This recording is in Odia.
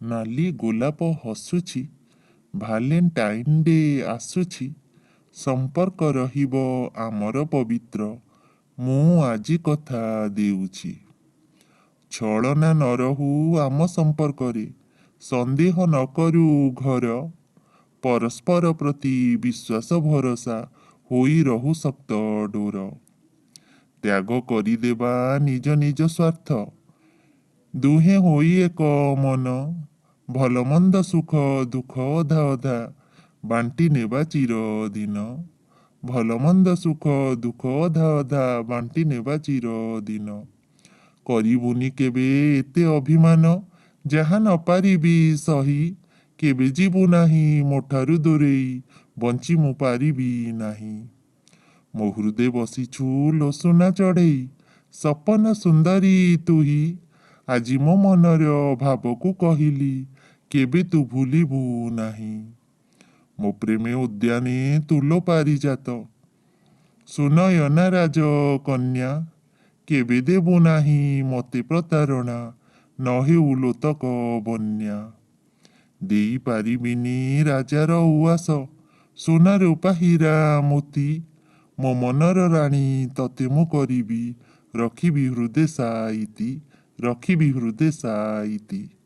ନାଲି ଗୋଲାପ ହସୁଛି, ଭାଲେଣ୍ଟାଇନ୍ ଡେ ଆସୁଛି, ସମ୍ପର୍କ ରହିବ ଆମର ପବିତ୍ର। ମୁଁ ଆଜି କଥା ଦେଉଛି, ଛଳନା ନ ରହୁ ଆମ ସମ୍ପର୍କରେ, ସନ୍ଦେହ ନ କରୁ ଘର, ପରସ୍ପର ପ୍ରତି ବିଶ୍ୱାସ ଭରସା ହୋଇ ରହୁ ଶକ୍ତ ଡୋର। ତ୍ୟାଗ କରିଦେବା ନିଜ ନିଜ ସ୍ୱାର୍ଥ, ଦୁହେଁ ହୋଇ ଏକ ମନ, ଭଲ ମନ୍ଦ ସୁଖ ଦୁଃଖ ଅଧା ଅଧା ବାଣ୍ଟି ନେବା ଚିରଦିନ। ଭଲ ମନ୍ଦ ସୁଖ ଦୁଃଖ ଅଧା ଅଧା ବାଣ୍ଟି ନେବା ଚିରଦିନ। କରିବୁନି କେବେ ଏତେ ଅଭିମାନ, ଯାହା ନ ପାରିବି ସହି, କେବେ ଯିବୁ ନାହିଁ ମୋ ଠାରୁ ଦୂରେଇ, ବଞ୍ଚି ମୁଁ ପାରିବି ନାହିଁ। ମୋ ହୃଦେ ବସିଛୁ ଲୋ ସୁନା ଚଢ଼େଇ, ସପନ ସୁନ୍ଦରୀ ତୁହି, ଆଜି ମୋ ମନର ଭାବକୁ କହିଲି, କେବେ ତୁ ଭୁଲିବୁ ନାହିଁ। ମୋ ପ୍ରେମେ ଉଦ୍ୟାନେ ତୁଲୋ ପାରିଜାତ, ସୁନୟନା ରାଜକନ୍ୟା, କେବେ ଦେବୁ ନାହିଁ ମୋତେ ପ୍ରତାରଣା, ନ ହେଉ ଲୋତକ ବନ୍ୟା। ଦେଇପାରିବିନି ରାଜାର ଉଆସ, ସୁନା ରୂପା ହୀରା ମୋତି, ମୋ ମନର ରାଣୀ ତତେ ମୁଁ କରିବି, ରଖିବି ହୃଦେ ସାଇତି, ରଖିବି ହୃଦେ ସାଇତି।